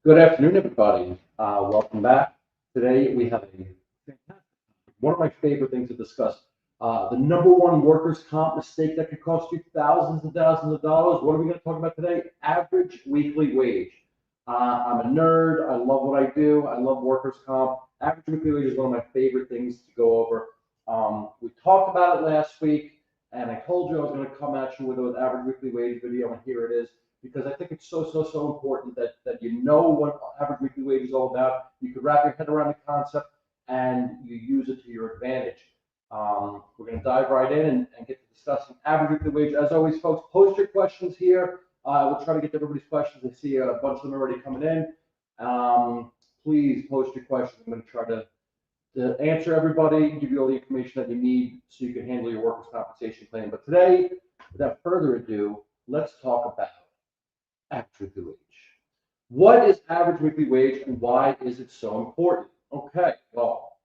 Good afternoon, everybody. Welcome back. Today we have a fantastic, one of my favorite things to discuss. The number one workers' comp mistake that could cost you thousands and thousands of dollars. What are we going to talk about today? Average weekly wage. I'm a nerd. I love what I do. I love workers' comp. Average weekly wage is one of my favorite things to go over. We talked about it last week, and I told you I was going to come at you with an average weekly wage video, and here it is. Because I think it's so important that you know what average weekly wage is all about. You can wrap your head around the concept and you use it to your advantage. We're going to dive right in and get to discussing average weekly wage. As always, folks, post your questions here. We'll try to get to everybody's questions. I see a bunch of them already coming in. Please post your questions. I'm going to try to answer everybody, give you all the information that you need so you can handle your workers' compensation claim. But today, without further ado, let's talk about average weekly wage. What is average weekly wage and why is it so important? Okay, well,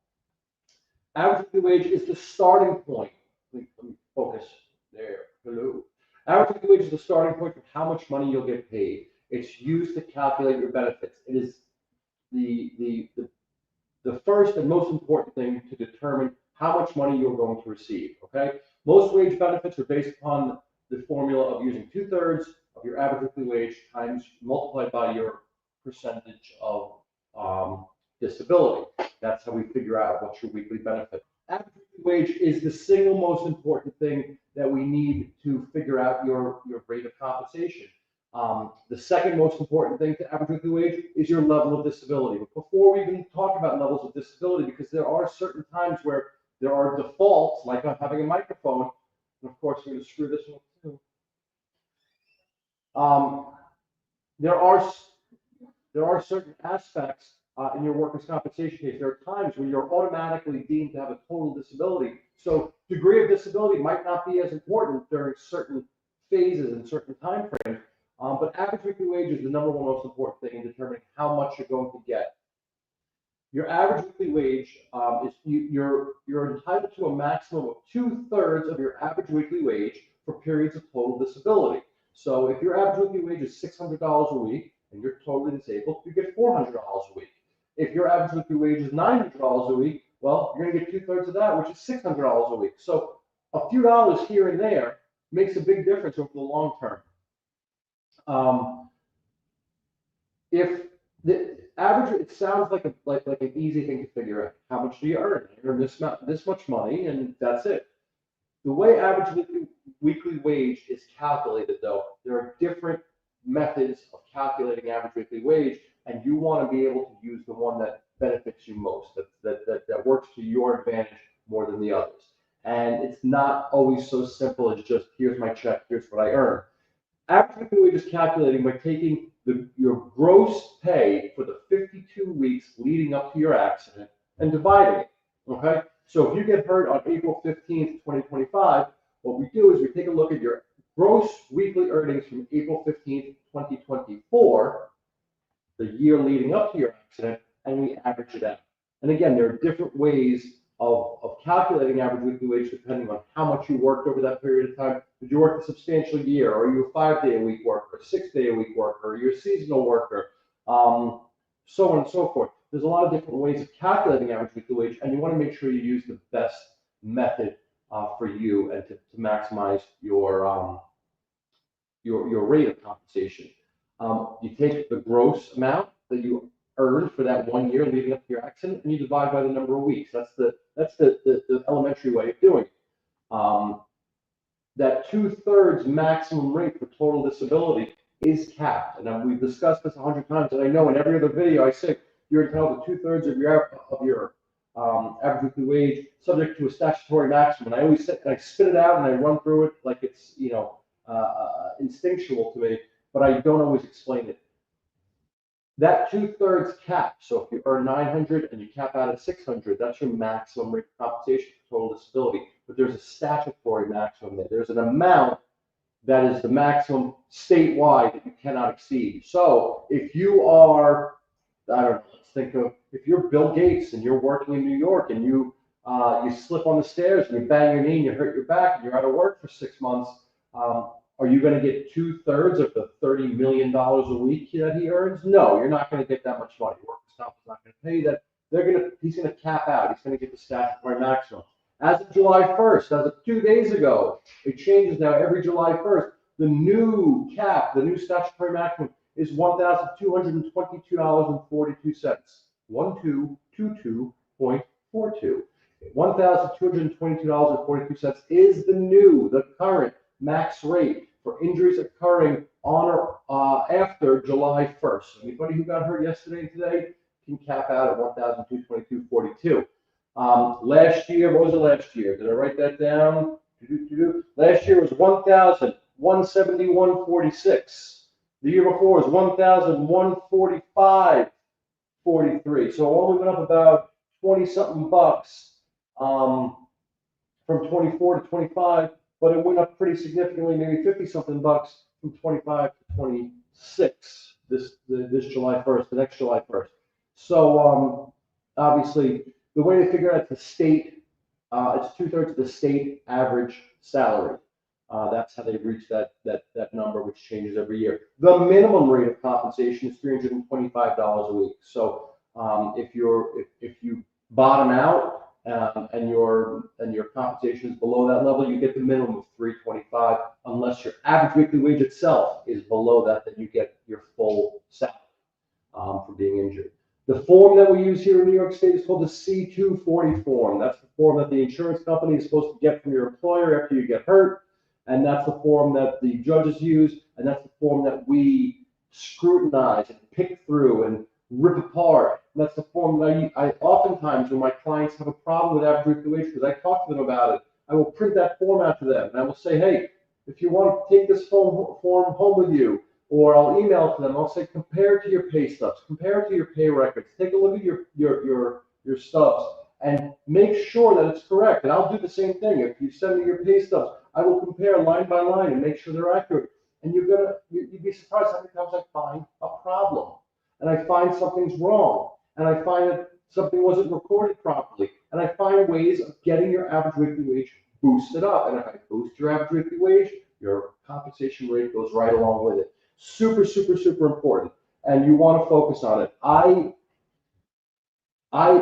average weekly wage is the starting point. Let me focus there. Hello. Average weekly wage is the starting point for how much money you'll get paid. It's used to calculate your benefits. It is the first and most important thing to determine how much money you're going to receive. Okay, most wage benefits are based upon the formula of using 2/3 of your average weekly wage times multiplied by your percentage of disability. That's how we figure out what's your weekly benefit. Average weekly wage is the single most important thing that we need to figure out your rate of compensation. The second most important thing to average weekly wage is your level of disability. But before we even talk about levels of disability, because there are certain times where there are defaults, like having a microphone, and of course we're going to screw this one too. There are certain aspects in your workers' compensation case. There are times when you're automatically deemed to have a total disability. So degree of disability might not be as important during certain phases and certain time frames. But average weekly wage is the number one most important thing in determining how much you're going to get. Your average weekly wage is you're entitled to a maximum of 2/3 of your average weekly wage for periods of total disability. So if your average weekly wage is $600 a week and you're totally disabled, you get $400 a week. If your average weekly wage is $900 a week, well, you're going to get 2/3 of that, which is $600 a week. So a few dollars here and there makes a big difference over the long term. If the average, it sounds like an easy thing to figure out. How much do you earn? You earn this much money, and that's it. The way average weekly wage is calculated, though, there are different methods of calculating average weekly wage, and you want to be able to use the one that benefits you most, that works to your advantage more than the others. And it's not always so simple as just, here's my check, here's what I earn. Average weekly wage is calculating by taking your gross pay for the 52 weeks leading up to your accident and dividing it. Okay? So if you get hurt on April 15th, 2025, what we do is we take a look at your gross weekly earnings from April 15th, 2024, the year leading up to your accident, and we average it out. And again, there are different ways of calculating average weekly wage depending on how much you worked over that period of time. Did you work a substantial year? Or are you a 5-day-a-week worker, a 6-day-a-week worker, or you're a seasonal worker, so on and so forth. There's a lot of different ways of calculating average weekly wage, and you want to make sure you use the best method for you and to maximize your rate of compensation. You take the gross amount that you earned for that 1 year leading up to your accident, and you divide by the number of weeks. That's the elementary way of doing it. That 2/3 maximum rate for total disability is capped, and we've discussed this 100 times. And I know in every other video I say you're entitled to 2/3 of your average weekly wage, subject to a statutory maximum. And I always sit and I spit it out and I run through it like it's instinctual to me, but I don't always explain it. That 2/3 cap. So if you earn 900 and you cap out at 600, that's your maximum rate of compensation for total disability. But there's a statutory maximum there. There's an amount that is the maximum statewide that you cannot exceed. So if you are, I don't know, let's think of, if you're Bill Gates and you're working in New York and you slip on the stairs and you bang your knee and you hurt your back and you're out of work for 6 months, are you going to get 2/3 of the $30 million a week that he earns? No, you're not going to get that much money. Workers' comp is not going to pay that. He's going to cap out. He's going to get the statutory maximum. As of July 1st, as of 2 days ago, it changes now every July 1st. The new cap, the new statutory maximum is $1,222.42. 1222.42. $1,222.42 is the current max rate for injuries occurring on or after July 1st. Anybody who got hurt yesterday and today can cap out at $1,222.42. Last year, what was it last year? Did I write that down? Last year was $1,171.46. The year before was $1,145.43. So it only went up about 20 something bucks from 24 to 25, but it went up pretty significantly, maybe 50 something bucks from 25 to 26 this July 1st, the next July 1st. So obviously, the way to figure out the state, it's 2/3 of the state average salary. That's how they reach that number, which changes every year. The minimum rate of compensation is $325 a week. So if you bottom out and your compensation is below that level, you get the minimum of $325. Unless your average weekly wage itself is below that, then you get your full salary for being injured. The form that we use here in New York State is called the C-240 form. That's the form that the insurance company is supposed to get from your employer after you get hurt. And that's the form that the judges use. And that's the form that we scrutinize and pick through and rip apart. And that's the form that I oftentimes, when my clients have a problem with average weekly wage, because I talk to them about it, I will print that form out to them. And I will say, hey, if you want to take this form home with you, or I'll email it to them. I'll say, compare it to your pay stubs, compare it to your pay records, take a look at your stubs, and make sure that it's correct. And I'll do the same thing. If you send me your pay stubs, I will compare line by line and make sure they're accurate. And you'd be surprised how many times I find a problem, and I find something's wrong, and I find that something wasn't recorded properly, and I find ways of getting your average weekly wage boosted up. And if I boost your average weekly wage, your compensation rate goes right along with it. Super, super, super important. And you want to focus on it.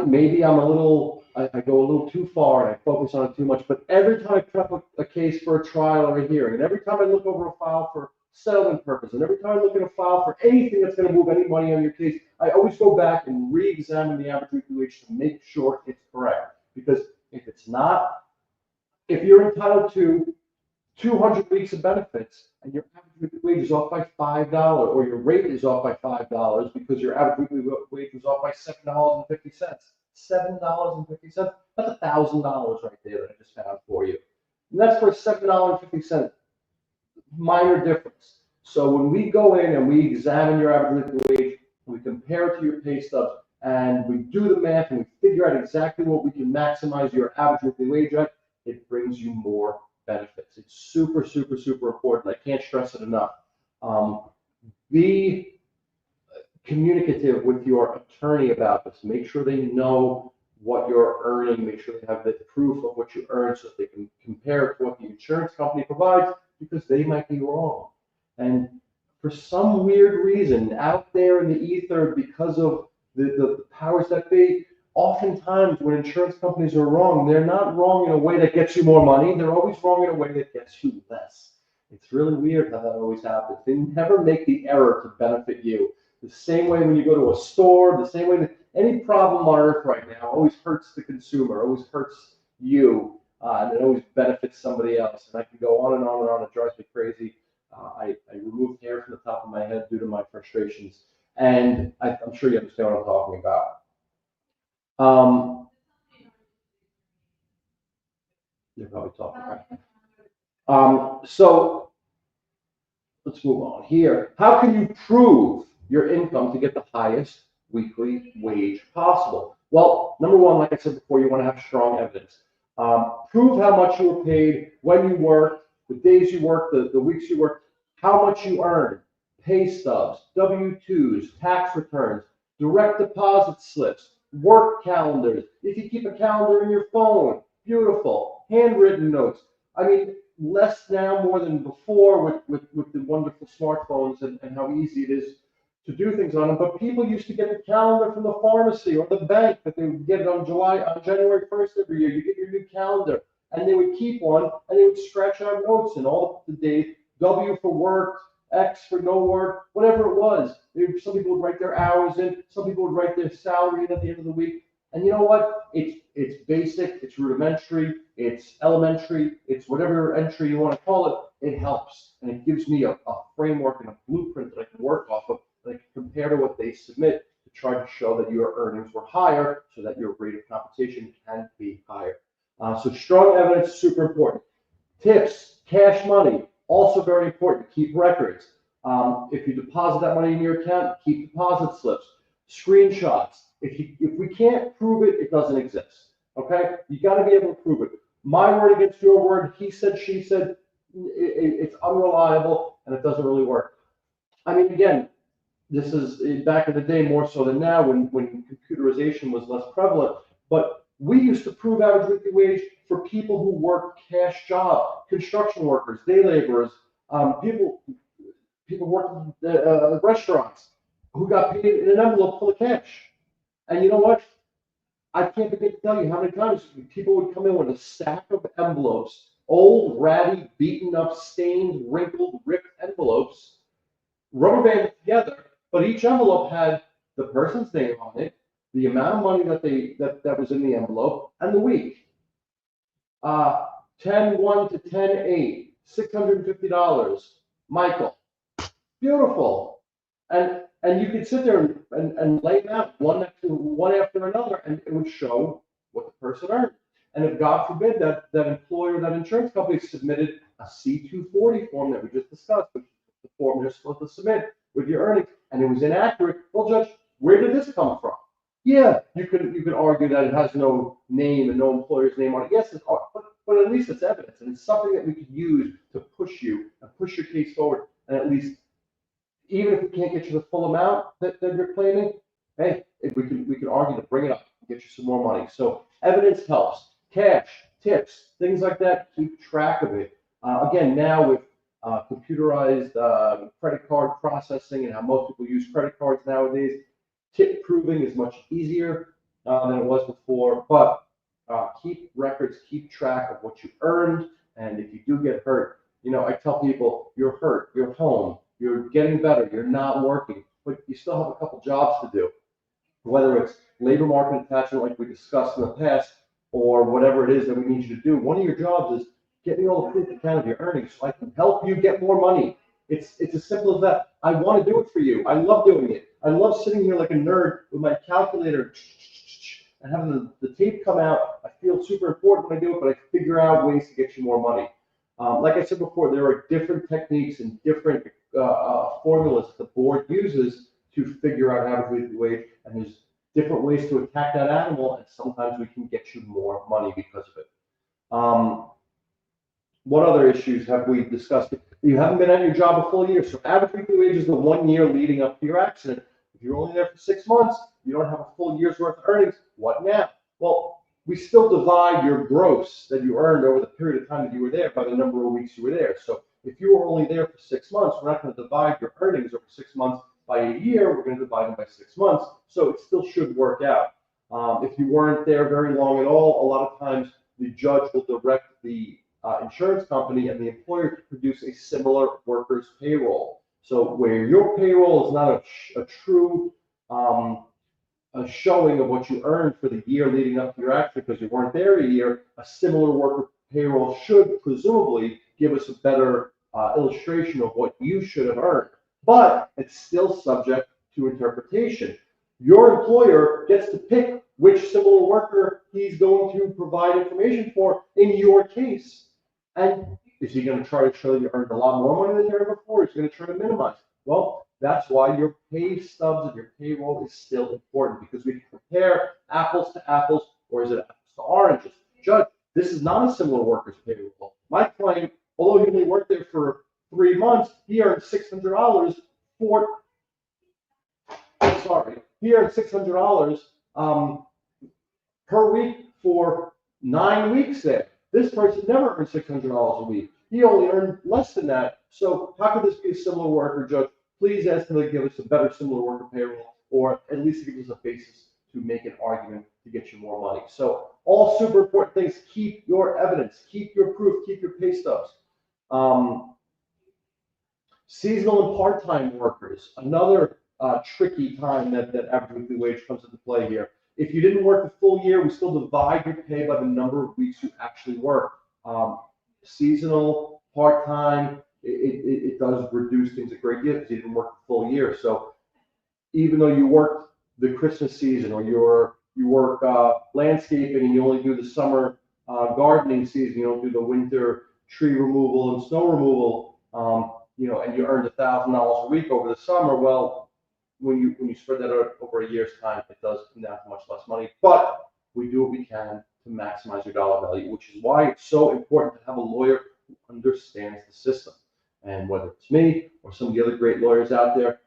Maybe I go a little too far and I focus on it too much, but every time I prep a case for a trial or a hearing, and every time I look over a file for settlement purpose, and every time I look at a file for anything that's going to move any money on your case, I always go back and re-examine the average weekly wage to make sure it's correct. Because if it's not, if you're entitled to 200 weeks of benefits and your average weekly wage is off by $5, or your rate is off by $5 because your average weekly wage was off by $7.50. $7.50. That's $1,000 right there that I just found for you. And that's for a $7.50 minor difference. So when we go in and we examine your average weekly wage, we compare it to your pay stubs, and we do the math and we figure out exactly what we can maximize your average weekly wage at, it brings you more benefits. It's super, super, super important. I can't stress it enough. Be communicative with your attorney about this. Make sure they know what you're earning. Make sure they have the proof of what you earn so that they can compare it to what the insurance company provides, because they might be wrong. And for some weird reason out there in the ether, because of the powers that be, oftentimes when insurance companies are wrong, they're not wrong in a way that gets you more money. They're always wrong in a way that gets you less. It's really weird how that always happens. They never make the error to benefit you. The same way when you go to a store, the same way that any problem on earth right now always hurts the consumer, always hurts you, and it always benefits somebody else. And I can go on and on and on. It drives me crazy. I removed hair from the top of my head due to my frustrations. And I'm sure you understand what I'm talking about. You're probably talking, right? So let's move on here. How can you prove your income to get the highest weekly wage possible? Well, number one, like I said before, you want to have strong evidence. Prove how much you were paid, when you worked, the days you worked, the weeks you worked, how much you earned, pay stubs, W-2s, tax returns, direct deposit slips, work calendars. If you keep a calendar in your phone, beautiful. Handwritten notes. I mean, less now more than before with the wonderful smartphones and how easy it is to do things on them. But people used to get the calendar from the pharmacy or the bank that they would get it on January 1st every year. You get your new calendar, and they would keep one, and they would scratch out notes and all the days, W for work, X for no work, whatever it was. Some people would write their hours in, some people would write their salary in at the end of the week. And you know what? It's basic, it's rudimentary, it's elementary, it's whatever entry you want to call it. It helps, and it gives me a framework and a blueprint that I can work off of, that I can compare to what they submit to try to show that your earnings were higher, so that your rate of compensation can be higher. So strong evidence, super important. Tips, cash money, also very important. Keep records. If you deposit that money in your account, keep deposit slips, screenshots. If we can't prove it, it doesn't exist. Okay? You got to be able to prove it. My word against your word, he said, she said, it's unreliable and it doesn't really work. I mean, again, this is back in the day more so than now when computerization was less prevalent. But we used to prove average weekly wage for people who work cash job, construction workers, day laborers, people working at restaurants who got paid in an envelope full of cash. And you know what? I can't begin to tell you how many times people would come in with a stack of envelopes, old, ratty, beaten up, stained, wrinkled, ripped envelopes, rubber banded together, but each envelope had the person's name on it, the amount of money that was in the envelope, and the week. 10/1 to 10/8, $650. Michael, beautiful. And you could sit there and lay them out one after another, and it would show what the person earned. And if God forbid that employer, that insurance company submitted a C-240 form that we just discussed, which is the form you're supposed to submit with your earnings, and it was inaccurate, well, Judge, where did this come from? Yeah, you could argue that it has no name and no employer's name on it. Yes, but at least it's evidence, and it's something that we could use to push you and push your case forward, and at least, even if we can't get you the full amount that you're claiming, hey, if we can argue to bring it up and get you some more money. So evidence helps. Cash, tips, things like that. Keep track of it. Again, now with computerized credit card processing and how most people use credit cards nowadays, tip proving is much easier than it was before. But keep records, keep track of what you earned, and if you do get hurt, I tell people, you're hurt, you're home, you're getting better, you're not working, but you still have a couple jobs to do. Whether it's labor market attachment like we discussed in the past, or whatever it is that we need you to do, one of your jobs is get me all the proof account of your earnings so I can help you get more money. It's as simple as that. I want to do it for you. I love doing it. I love sitting here like a nerd with my calculator and having the tape come out. I feel super important when I do it, but I figure out ways to get you more money. Like I said before, there are different techniques and different formulas that the board uses to figure out average weekly wage, and there's different ways to attack that animal, and sometimes we can get you more money because of it. What other issues have we discussed? You haven't been at your job a full year, so average weekly wage is the 1 year leading up to your accident. If you're only there for 6 months, you don't have a full year's worth of earnings. What now? Well, we still divide your gross that you earned over the period of time that you were there by the number of weeks you were there. So if you were only there for 6 months, we're not going to divide your earnings over 6 months by a year. We're going to divide them by 6 months. So it still should work out. If you weren't there very long at all, a lot of times the judge will direct the insurance company and the employer to produce a similar workers' payroll. So where your payroll is not a true a showing of what you earned for the year leading up to your accident because you weren't there a year, a similar worker payroll should presumably give us a better illustration of what you should have earned. But it's still subject to interpretation. Your employer gets to pick which similar worker he's going to provide information for in your case. And is he going to try to show you earned a lot more money than you ever before? Is he going to try to minimize? Well, that's why your pay stubs and your payroll is still important, because we can compare apples to apples, or is it apples to oranges? Judge, this is not a similar workers' payroll. My client, although he only worked there for 3 months, he earned $600 for. He earned $600 per week for 9 weeks there. This person never earned $600 a week. he only earned less than that. So how could this be a similar worker, Judge? Please ask them to give us a better similar worker payroll, or at least give us a basis to make an argument to get you more money. So all super important things. Keep your evidence, keep your proof, keep your pay stubs. Seasonal and part-time workers, another tricky time that average weekly wage comes into play here. If you didn't work the full year, we still divide your pay by the number of weeks you actually work. Seasonal, part-time, it does reduce things a great deal because you didn't work the full year. So even though you work the Christmas season, or you work landscaping and you only do the summer gardening season, you don't do the winter tree removal and snow removal, and you earned $1,000 a week over the summer. Well, when you spread that out over a year's time, it does come down to much less money. But we do what we can to maximize your dollar value, which is why it's so important to have a lawyer who understands the system. And whether it's me or some of the other great lawyers out there,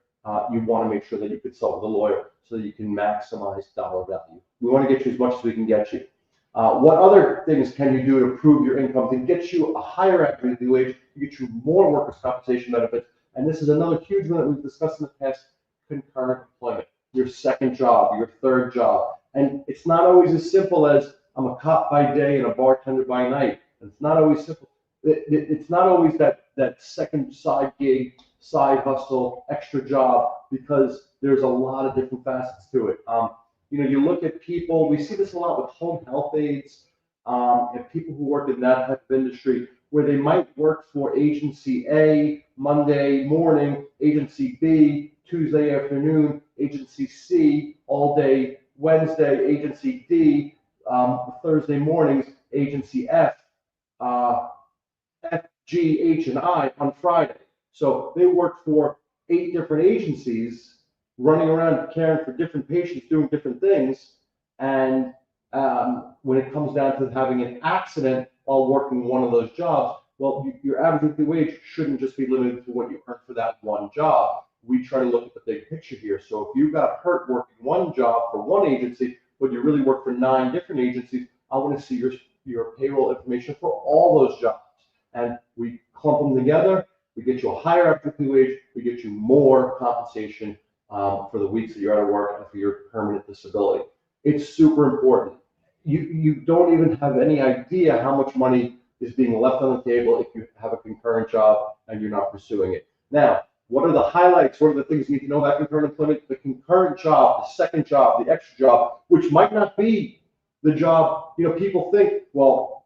you want to make sure that you consult with a lawyer so that you can maximize dollar value. We want to get you as much as we can get you. What other things can you do to improve your income to get you a higher average weekly wage, to get you more workers' compensation benefits? And this is another huge one that we've discussed in the past: concurrent employment, your second job, your third job. And it's not always as simple as I'm a cop by day and a bartender by night. It's not always simple. It's not always that second side gig, side hustle, extra job, because there's a lot of different facets to it. You look at people, we see this a lot with home health aides, and people who work in that type of industry, where they might work for agency A Monday morning, agency B Tuesday afternoon, agency C all day Wednesday, agency D Thursday mornings, agency F, F, G, H, and I on Friday. So they work for 8 different agencies, running around caring for different patients, doing different things. And when it comes down to having an accident while working one of those jobs, well, your average weekly wage shouldn't just be limited to what you earn for that one job. We try to look at the big picture here. So if you got hurt working one job for one agency, but you really work for 9 different agencies, I want to see your payroll information for all those jobs. And we clump them together. We get you a higher average weekly wage. We get you more compensation for the weeks that you're out of work and for your permanent disability. It's super important. You don't even have any idea how much money is being left on the table if you have a concurrent job and you're not pursuing it. Now, what are the highlights? What are the things you need to know about concurrent employment? The concurrent job, the second job, the extra job, which might not be the job. People think, well,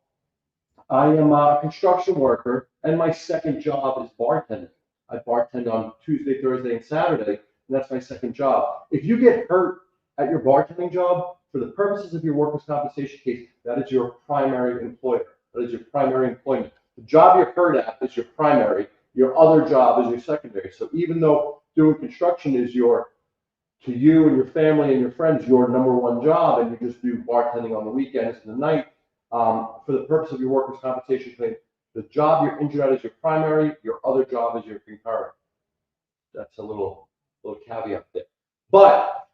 I am a construction worker and my second job is bartending. I bartend on Tuesday, Thursday, and Saturday, and that's my second job. If you get hurt at your bartending job, for the purposes of your workers' compensation case, that is your primary employer. That is your primary employment. The job you're hurt at is your primary. Your other job is your secondary. So even though doing construction is to you and your family and your friends, your number one job, and you just do bartending on the weekends and the night, for the purpose of your workers' compensation claim, the job you're injured at is your primary. Your other job is your concurrent. That's a little caveat there. But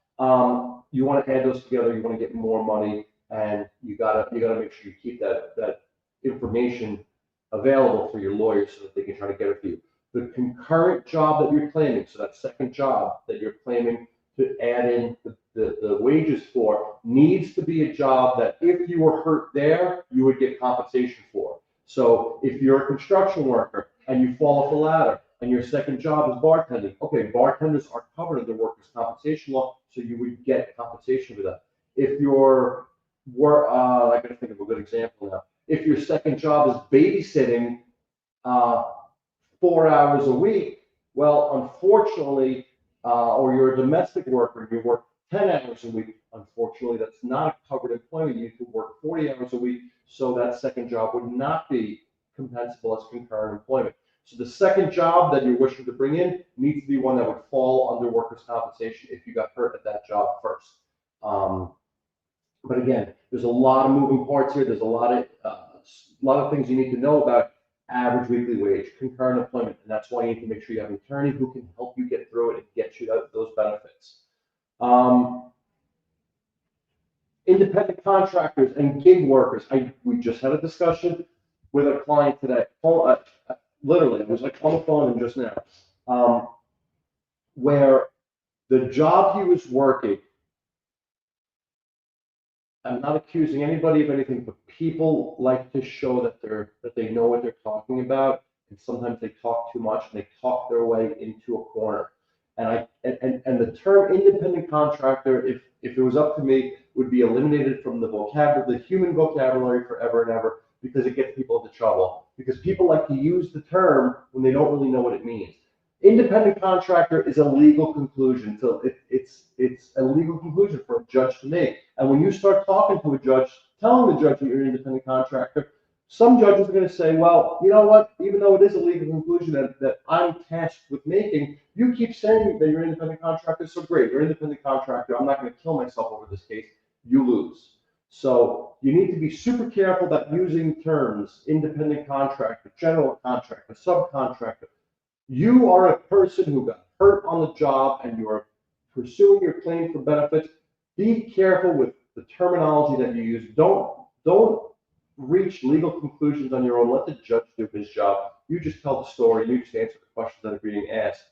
you want to add those together. You want to get more money, and you gotta make sure you keep that information available for your lawyers so that they can try to get it for you. The concurrent job that you're claiming, so that second job that you're claiming to add in the wages for, needs to be a job that if you were hurt there, you would get compensation for. So if you're a construction worker and you fall off a ladder and your second job is bartending, okay, bartenders are covered under workers' compensation law, so you would get compensation for that. If you're, I gotta think of a good example now. If your second job is babysitting 4 hours a week, well, unfortunately, or you're a domestic worker and you work 10 hours a week, unfortunately, that's not covered employment. You could work 40 hours a week, so that second job would not be compensable as concurrent employment. So the second job that you're wishing to bring in needs to be one that would fall under workers' compensation if you got hurt at that job first. But again, there's a lot of moving parts here. There's a lot of things you need to know about average weekly wage, concurrent employment, and that's why you need to make sure you have an attorney who can help you get through it and get you those benefits. Independent contractors and gig workers. We just had a discussion. with a client today. Literally, I was like on the phone and just now, where the job he was working, I'm not accusing anybody of anything, but people like to show that they know what they're talking about, and sometimes they talk too much and they talk their way into a corner. And the term independent contractor, if it was up to me, would be eliminated from the human vocabulary forever and ever, because it gets people into trouble. Because people like to use the term when they don't really know what it means. Independent contractor is a legal conclusion. So it's a legal conclusion for a judge to make. And when you start talking to a judge, telling the judge that you're an independent contractor, some judges are going to say, well, you know what, even though it is a legal conclusion that I'm tasked with making, you keep saying that you're an independent contractor, so great, you're an independent contractor, I'm not going to kill myself over this case, you lose. So you need to be super careful about using terms, independent contractor, general contractor, subcontractor. You are a person who got hurt on the job and you are pursuing your claim for benefits. Be careful with the terminology that you use. Don't reach legal conclusions on your own. Let the judge do his job. You just tell the story. You just answer the questions that are being asked.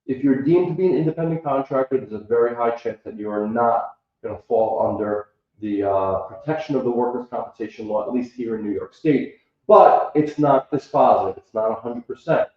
If you're deemed to be an independent contractor, there's a very high chance that you are not going to fall under the protection of the workers' compensation law, at least here in New York State. But it's not dispositive. It's not 100%.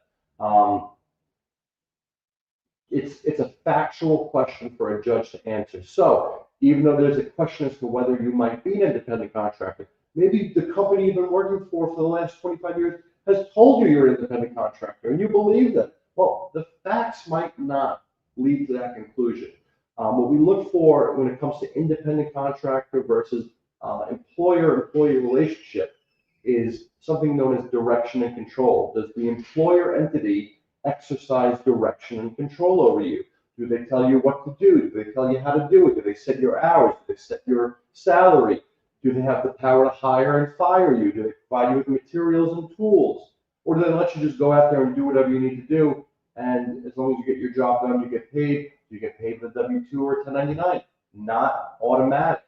It's a factual question for a judge to answer. So even though there's a question as to whether you might be an independent contractor, maybe the company you've been working for the last 25 years has told you you're an independent contractor and you believe them. Well, the facts might not lead to that conclusion. What we look for when it comes to independent contractor versus employer-employee relationship is something known as direction and control. Does the employer entity exercise direction and control over you? Do they tell you what to do? Do they tell you how to do it? Do they set your hours? Do they set your salary? Do they have the power to hire and fire you? Do they provide you with materials and tools? Or do they let you just go out there and do whatever you need to do? And as long as you get your job done, you get paid. You get paid with a W-2 or 1099, not automatic.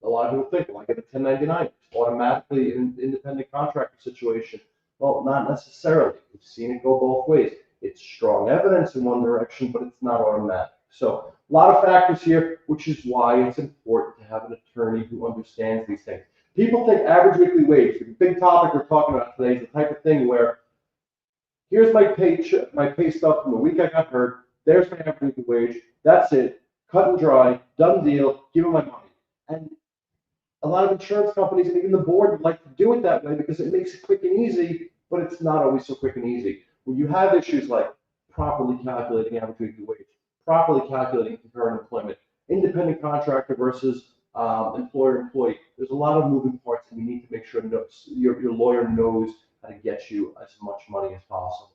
A lot of people think, well, I get a 1099, it's automatically an independent contractor situation. Well, not necessarily. We've seen it go both ways. It's strong evidence in one direction, but it's not automatic. So a lot of factors here, which is why it's important to have an attorney who understands these things. People think average weekly wage, the big topic we're talking about today, is the type of thing where here's my pay stub from the week I got hurt, there's my average weekly wage, that's it, cut and dry, done deal, give me my money. And a lot of insurance companies and even the board would like to do it that way because it makes it quick and easy, but it's not always so quick and easy. When you have issues like properly calculating average weekly wage, properly calculating concurrent employment, independent contractor versus employer-employee, there's a lot of moving parts, and you need to make sure your lawyer knows how to get you as much money as possible.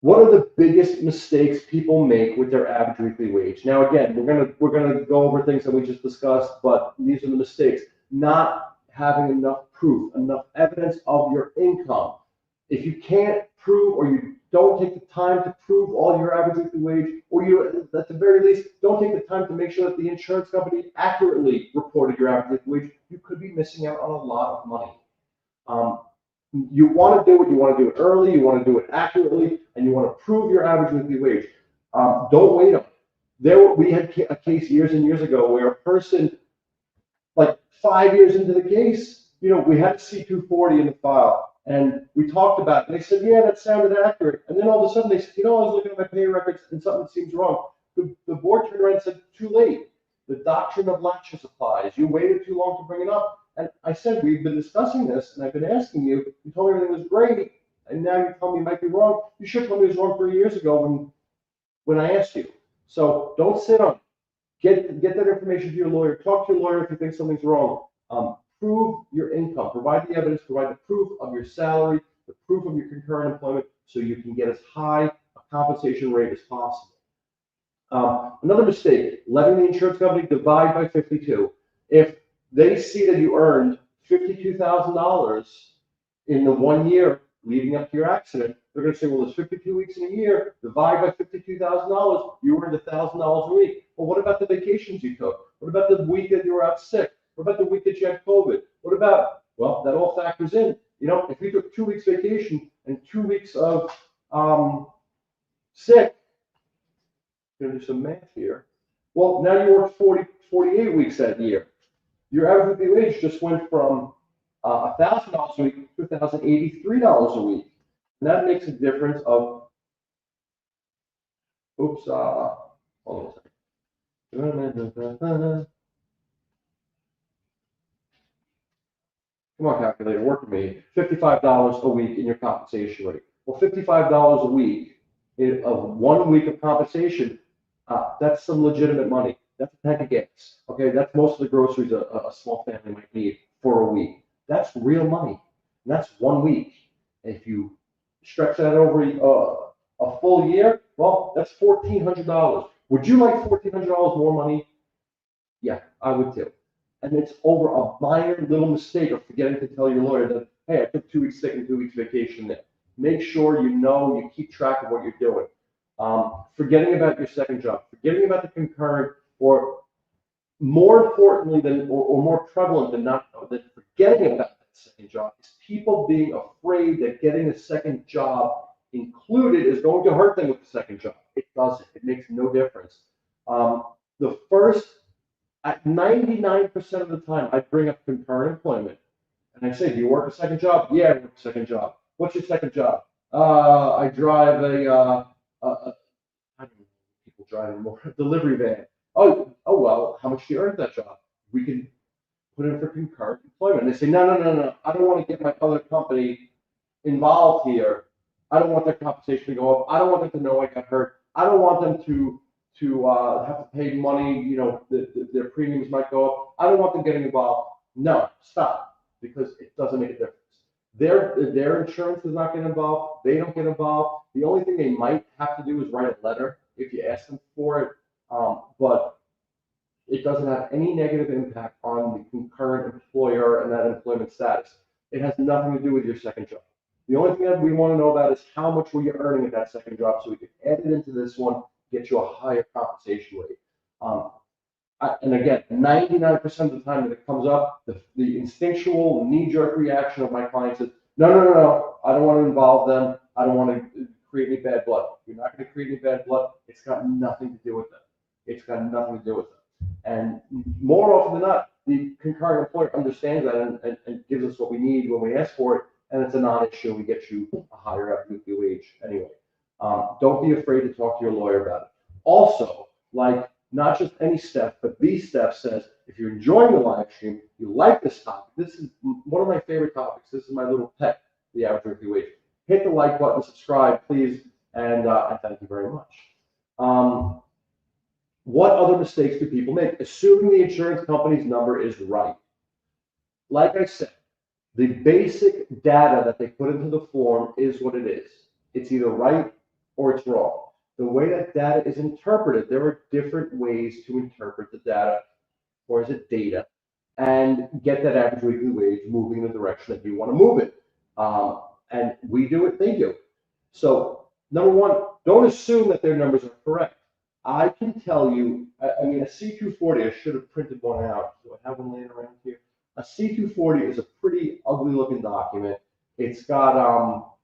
What are the biggest mistakes people make with their average weekly wage? Now, again, we're gonna go over things that we just discussed, but these are the mistakes. Not having enough proof, enough evidence of your income. If you can't prove, or you don't take the time to prove all your average weekly wage, or you, at the very least, don't take the time to make sure that the insurance company accurately reported your average weekly wage, you could be missing out on a lot of money. You want to do it, you want to do it early, you want to do it accurately, and you want to prove your average weekly wage. Don't wait on it. We had a case years and years ago where a person, like 5 years into the case, we had C-240 in the file, and we talked about it, and they said, yeah, that sounded accurate. And then all of a sudden they said, I was looking at my pay records and something seems wrong. The board turned around and said, too late. The doctrine of latches applies. You waited too long to bring it up. And I said, we've been discussing this, and I've been asking you. You told me everything was great, and now you tell me it might be wrong. You should have told me it was wrong 3 years ago when I asked you. So don't sit on it. Get that information to your lawyer. Talk to your lawyer if you think something's wrong. Prove your income. Provide the evidence. Provide the proof of your salary, the proof of your concurrent employment, so you can get as high a compensation rate as possible. Another mistake, letting the insurance company divide by 52. If they see that you earned $52,000 in the 1 year leading up to your accident, they're going to say, well, there's 52 weeks in a year, divide by $52,000, you earned $1,000 a week. Well, what about the vacations you took? What about the week that you were out sick? What about the week that you had COVID? What about Well, that all factors in. You know, if you took 2 weeks vacation and 2 weeks of sick, gonna do some math here. Well, now you work 48 weeks that year. Your average weekly wage just went from $1,000 a week to $1,083 a week. And that makes a difference of, oops, hold on a second. Come on, calculator, work with me. $55 a week in your compensation rate. Well, $55 a week of 1 week of compensation, that's some legitimate money. That's a tank of gas. Okay, that's most of the groceries a small family might need for a week. That's real money. And that's 1 week. And if you stretch that over a full year, well, that's $1,400. Would you like $1,400 more money? Yeah, I would too. And it's over a minor little mistake of forgetting to tell your lawyer that, hey, I took 2 weeks sick and 2 weeks vacation there. Make sure you keep track of what you're doing. Forgetting about your second job, forgetting about the concurrent, or more importantly or more prevalent than forgetting about that second job is people being afraid that getting a second job included is going to hurt them with the second job. It doesn't. It makes no difference. The first, at 99% of the time, I bring up concurrent employment. And I say, do you work a second job? Yeah, I work a second job. What's your second job? I drive I don't know, people driving more, delivery van. Oh, well, how much do you earn at that job? We can put in for concurrent employment. And they say, no. I don't want to get my other company involved here. I don't want their compensation to go up. I don't want them to know I got hurt. I don't want them to have to pay money, you know, their premiums might go up. I don't want them getting involved. No, stop, because it doesn't make a difference. Their insurance does not get involved. They don't get involved. The only thing they might have to do is write a letter if you ask them for it. But it doesn't have any negative impact on the concurrent employer and that employment status. It has nothing to do with your second job. The only thing that we want to know about is how much were you earning at that second job, so we can add it into this one, get you a higher compensation rate. And again, 99% of the time that it comes up, the instinctual knee-jerk reaction of my clients is, no, I don't want to involve them. I don't want to create any bad blood. You're not going to create any bad blood. It's got nothing to do with them. It's got nothing to do with them. And more often than not, the concurrent employer understands that and gives us what we need when we ask for it, and it's a non-issue. We get you a higher average weekly wage anyway. Don't be afraid to talk to your lawyer about it. Also, like, not just any step, but the step says, if you're enjoying the live stream, you like this topic, this is one of my favorite topics. This is my little pet, the average weekly wage. Hit the like button, subscribe, please, and thank you very much. What other mistakes do people make? Assuming the insurance company's number is right. Like I said, the basic data that they put into the form is what it is. It's either right or it's wrong. The way that data is interpreted, there are different ways to interpret the data, or is it data, and get that average weekly wage moving in the direction that you want to move it. And we do it, they do. So, number one, don't assume that their numbers are correct. I can tell you, I mean, a C240, I should have printed one out. Do I have one laying around here? A C240 is a pretty ugly looking document. It's got,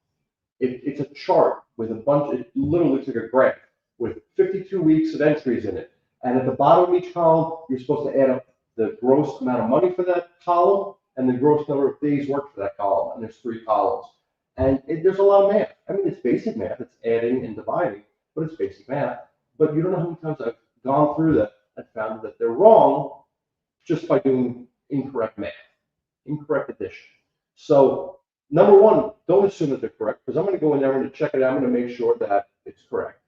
it's a chart with a bunch, it literally looks like a graph with 52 weeks of entries in it. And at the bottom of each column, you're supposed to add up the gross amount of money for that column and the gross number of days worked for that column. And there's 3 columns. And there's a lot of math. I mean, it's basic math. It's adding and dividing, but it's basic math. But you don't know how many times I've gone through that and found that they're wrong just by doing incorrect math, incorrect addition. So, number one, don't assume that they're correct, because I'm going to go in there and check it out. I'm going to make sure that it's correct.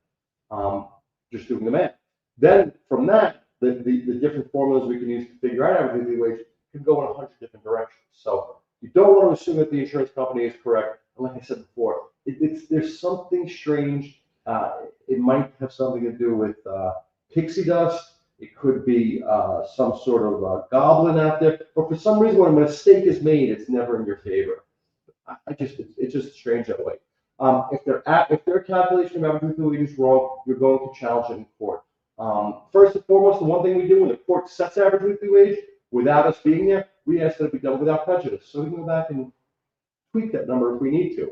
Just doing the math. Then from that, the different formulas we can use to figure out average weekly wage can go in 100 different directions. So you don't want to assume that the insurance company is correct. And like I said before, there's something strange. It might have something to do with pixie dust. It could be some sort of goblin out there. But for some reason, when a mistake is made, it's never in your favor. It's just strange that way. If their calculation of average weekly wage is wrong, you're going to challenge it in court. First and foremost, the one thing we do when the court sets average weekly wage, without us being there, we ask that it be done without prejudice. So we can go back and tweak that number if we need to.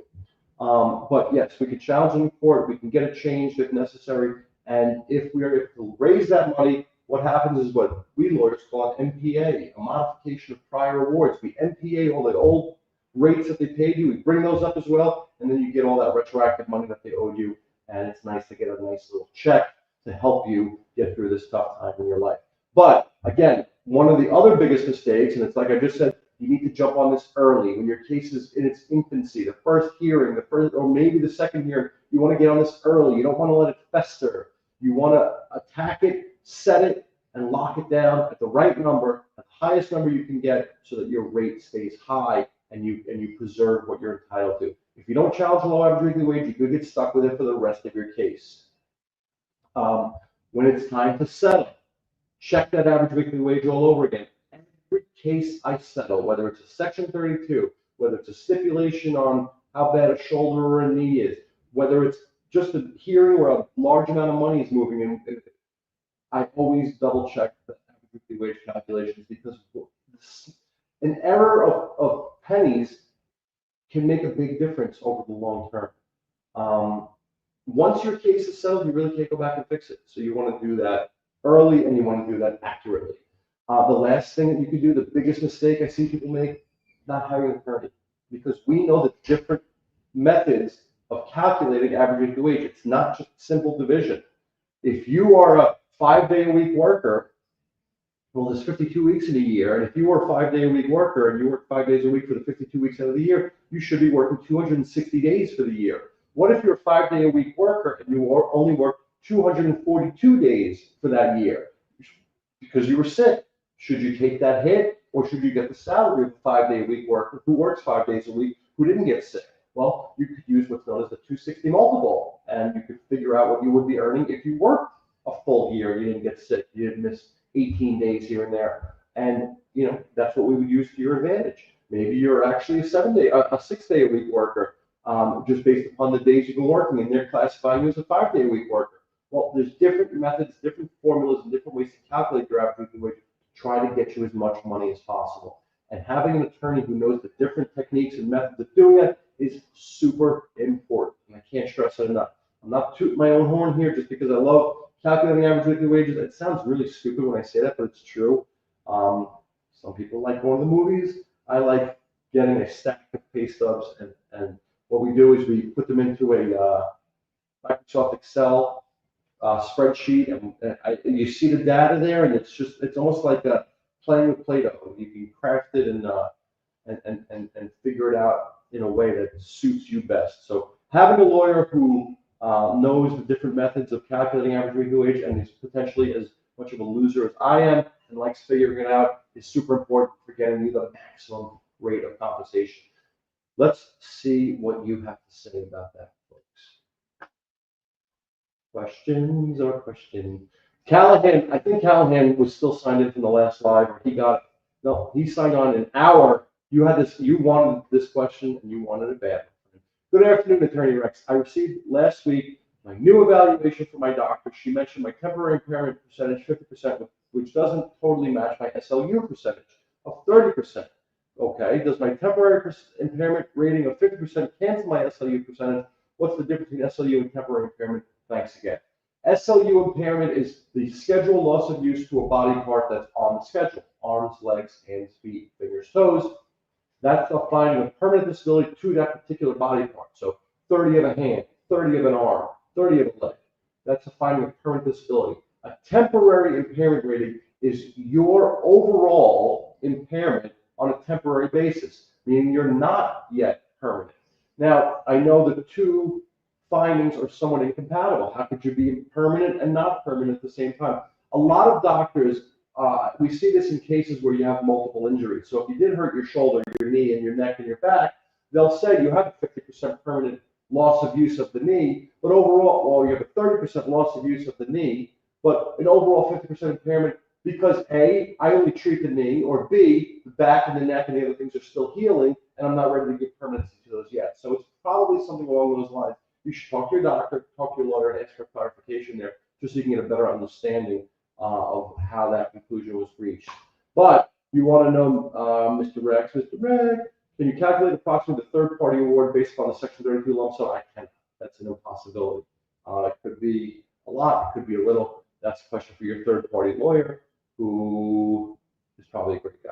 But yes, we can challenge in court, we can get it changed if necessary, and if we are able to raise that money, what happens is what we lawyers call an MPA, a modification of prior awards. We MPA all the old rates that they paid you, we bring those up as well, and then you get all that retroactive money that they owe you, and it's nice to get a nice little check to help you get through this tough time in your life. But again, one of the other biggest mistakes, and it's like I just said, you need to jump on this early when your case is in its infancy, the first hearing, the first, or maybe the second hearing. You want to get on this early. You don't want to let it fester. You want to attack it, set it, and lock it down at the right number, at the highest number you can get, so that your rate stays high and you preserve what you're entitled to. If you don't challenge the low average weekly wage, you could get stuck with it for the rest of your case. When it's time to settle, check that average weekly wage all over again. Every case I settle, whether it's a Section 32, whether it's a stipulation on how bad a shoulder or a knee is, whether it's just a hearing where a large amount of money is moving in, I always double check the average weekly wage calculations, because an error of pennies can make a big difference over the long term. Once your case is settled, you really can't go back and fix it. So you want to do that early, and you want to do that accurately. The last thing that you can do, the biggest mistake I see people make, not hiring an attorney, because we know the different methods of calculating average weekly wage. It's not just simple division. If you are a 5-day-a-week worker, well, there's 52 weeks in a year, and if you are a 5-day-a-week worker and you work 5 days a week for the 52 weeks out of the year, you should be working 260 days for the year. What if you're a 5-day-a-week worker and you only work 242 days for that year because you were sick? Should you take that hit, or should you get the salary of a 5-day-a-week worker who works 5 days a week who didn't get sick? Well, you could use what's known as the 260 multiple, and you could figure out what you would be earning if you worked a full year, you didn't get sick, you didn't miss 18 days here and there. And that's what we would use to your advantage. Maybe you're actually a 6-day-a-week worker, just based upon the days you've been working, and they're classifying you as a 5-day-a-week worker. Well, there's different methods, different formulas, and different ways to calculate your average weekly wage to try to get you as much money as possible. And having an attorney who knows the different techniques and methods of doing that is super important. And I can't stress it enough. I'm not tooting my own horn here just because I love calculating average weekly wages. It sounds really stupid when I say that, but it's true. Some people like going to the movies. I like getting a stack of pay stubs, and what we do is we put them into a Microsoft Excel spreadsheet, and you see the data there, and it's almost like playing with Play-Doh. You can craft it and figure it out in a way that suits you best. So having a lawyer who knows the different methods of calculating average weekly wage and is potentially as much of a loser as I am and likes figuring it out is super important for getting you the maximum rate of compensation. Let's see what you have to say about that, folks. Questions or questions? Callahan, I think Callahan was still signed in from the last live, or he signed on an hour. You wanted this question, and you wanted it bad. Good afternoon, Attorney Rex. I received last week my new evaluation from my doctor. She mentioned my temporary impairment percentage, 50%, which doesn't totally match my SLU percentage of 30%. Okay, does my temporary impairment rating of 50% cancel my SLU percentage? What's the difference between SLU and temporary impairment? Thanks again. SLU impairment is the scheduled loss of use to a body part that's on the schedule: arms, legs, hands, feet, fingers, toes. That's a finding of permanent disability to that particular body part. So 30 of a hand, 30 of an arm, 30 of a leg. That's a finding of permanent disability. A temporary impairment rating is your overall impairment on a temporary basis, meaning you're not yet permanent. Now, I know the two findings are somewhat incompatible. How could you be permanent and not permanent at the same time? A lot of doctors, we see this in cases where you have multiple injuries. So if you did hurt your shoulder, your knee, and your neck, and your back, they'll say you have a 50% permanent loss of use of the knee, but overall, well, you have a 30% loss of use of the knee, but an overall 50% impairment because A, I only treat the knee, or B, the back and the neck and the other things are still healing, and I'm not ready to give permanency to those yet. So it's probably something along those lines. You should talk to your doctor, talk to your lawyer, and ask for clarification there, just so you can get a better understanding of how that conclusion was reached. But You want to know, Mr. Rex, Mr. Rex, can you calculate approximately the third-party award based upon the Section 32 lump sum? I cannot. That's an impossibility. It could be a lot, it could be a little. That's a question for your third-party lawyer, who is probably a great guy.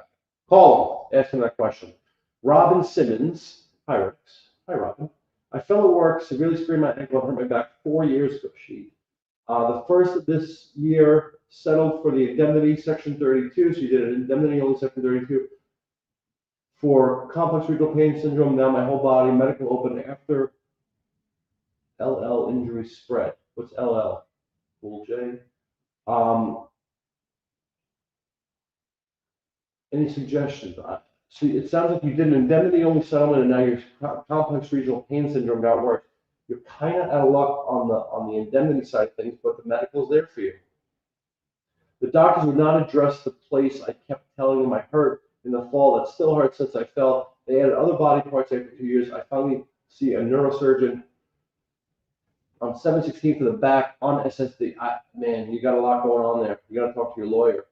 Call him, ask him that question. Robin Simmons, hi Rex, hi Robin. I fell at work, severely sprained my ankle, and hurt my back 4 years ago. The first of this year settled for the indemnity, Section 32, so you did an indemnity only Section 32 for complex regional pain syndrome. Now my whole body, medical open after LL injury spread. What's LL? Cool J. Any suggestions? See, it sounds like you did an indemnity only settlement, and now your complex regional pain syndrome got worse. You're kind of out of luck on the indemnity side of things, but the medical's there for you. The doctors would not address the place I kept telling them I hurt in the fall. That still hurts since I fell. They added other body parts after 2 years. I finally see a neurosurgeon on 7/16 for the back on SSD. Man, you got a lot going on there. You got to talk to your lawyer.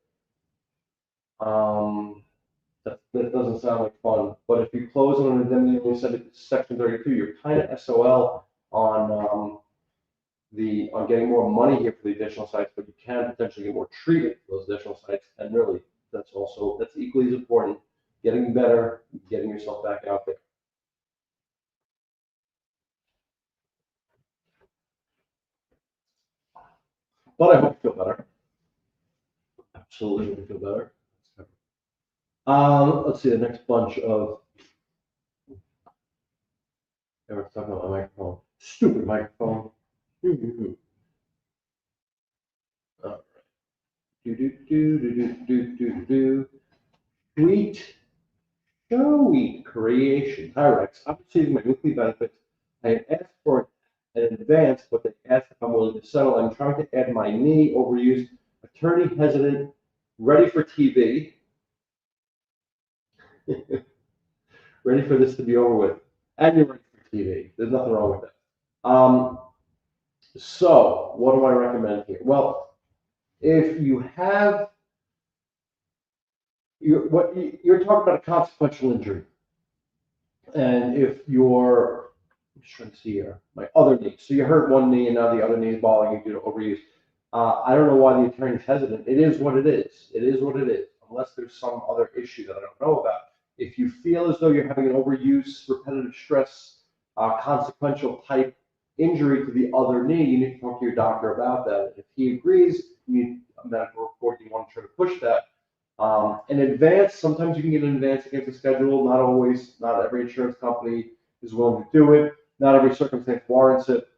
That doesn't sound like fun. But if you close on an indemnity only Section 32, you're kind of SOL on getting more money here for the additional sites, but you can potentially get more treatment for those additional sites. And really, that's equally as important. Getting better, getting yourself back out there. But I hope you feel better. Absolutely hope you feel better. Let's see the next bunch of. Everyone's talking about my microphone. Stupid microphone. All right. Tweet creation. Hi Rex, I'm receiving my weekly benefits. I have asked for an advance, but they asked if I'm willing to settle. I'm trying to add my knee overuse. Attorney hesitant. Ready for TV. Ready for this to be over with. And you're ready for TV. There's nothing wrong with that. So what do I recommend here? Well, if you have, you're talking about a consequential injury. And if you're, I'm just trying to see here, my other knee. So you hurt one knee and now the other knee is bothering you due to overuse. I don't know why the attorney's hesitant. It is what it is. It is what it is, unless there's some other issue that I don't know about. If you feel as though you're having an overuse, repetitive stress, consequential type injury to the other knee, you need to talk to your doctor about that. If he agrees, you need a medical report. You want to try to push that. In advance, sometimes you can get an advance against the schedule. Not always. Not every insurance company is willing to do it. Not every circumstance warrants it.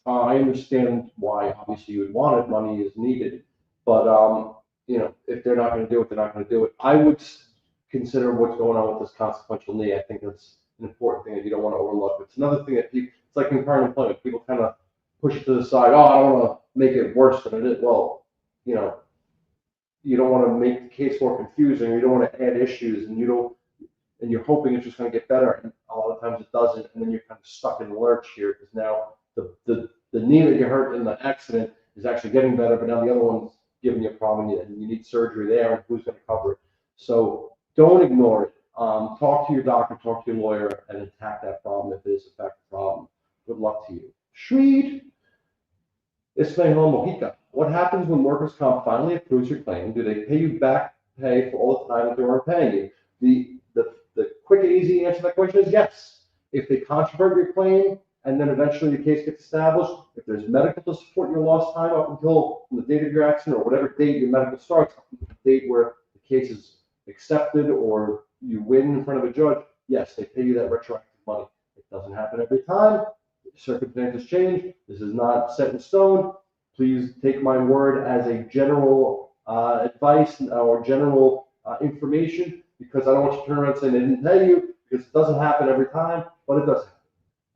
I understand why, obviously, you would want it. Money is needed. But, if they're not going to do it, they're not going to do it. I would consider what's going on with this consequential knee. I think that's an important thing that you don't want to overlook. It's another thing that it's like in current employment. People kind of push it to the side. Oh, I don't want to make it worse than it is. Well, you don't want to make the case more confusing. You don't want to add issues, and you're hoping it's just going to get better. And a lot of times it doesn't, and then you're kind of stuck in the lurch here because now the knee that you hurt in the accident is actually getting better, but now the other one's giving you a problem, and you need surgery there, and who's going to cover it? So don't ignore it. Talk to your doctor, talk to your lawyer, and attack that problem if it is in fact a problem. Good luck to you. Sweet. Ismael Mojica. What happens when workers' comp finally approves your claim? Do they pay you back pay for all the time that they weren't paying you? The quick and easy answer to that question is yes. If they controvert your claim and then eventually the case gets established, if there's medical to support your lost time up until the date of your accident or whatever date your medical starts, up until the date where the case is accepted or you win in front of a judge, yes, they pay you that retroactive money. It doesn't happen every time. Circumstances change. This is not set in stone. Please take my word as a general advice or general information, because I don't want you to turn around and say they didn't tell you, because it doesn't happen every time, but it does happen.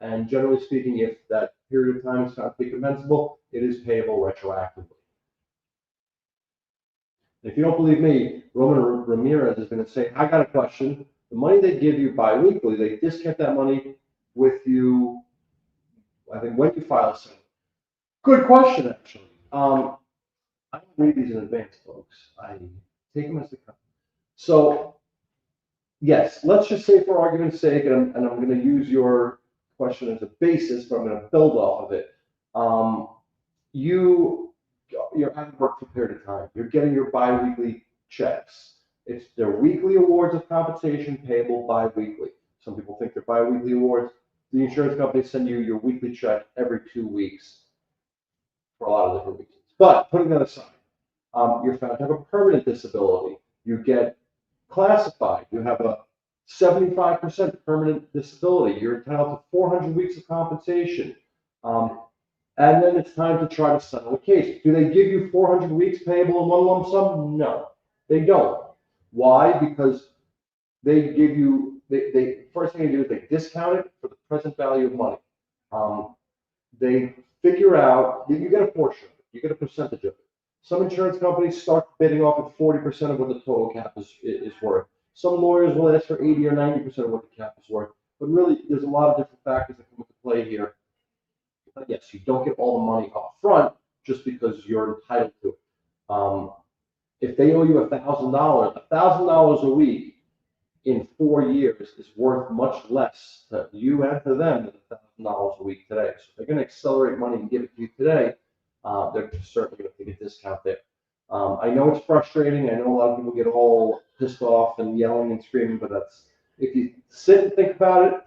And generally speaking, if that period of time is not compensable, it is payable retroactively. If you don't believe me, Roman Ramirez is going to say, I got a question. The money they give you biweekly, they discount that money with you, I think, when you file a settlement. Good question, actually. I don't read these in advance, folks. I take them as they come. So, yes, let's just say for argument's sake, and I'm going to use your question as a basis, but I'm going to build off of it. You're out of work for a period of time. You're getting your biweekly checks. They're weekly awards of compensation payable biweekly. Some people think they're biweekly awards. The insurance companies send you your weekly check every 2 weeks for a lot of different reasons. But putting that aside, you're found to have a permanent disability. You get classified. You have a 75% permanent disability. You're entitled to 400 weeks of compensation. And then it's time to try to settle a case. Do they give you 400 weeks payable in one lump sum? No, they don't. Why? Because they give you, first thing they do is they discount it for the present value of money. They figure out that you get a portion, you get a percentage of it. Some insurance companies start bidding off at 40% of what the total cap is worth. Some lawyers will ask for 80 or 90% of what the cap is worth. But really, there's a lot of different factors that come into play here. But yes, you don't get all the money up front just because you're entitled to it. If they owe you $1,000 a week in 4 years is worth much less to you and to them than $1,000 a week today. So if they're going to accelerate money and give it to you today, they're certainly going to take a discount there. I know it's frustrating. I know a lot of people get all pissed off and yelling and screaming, but if you sit and think about it,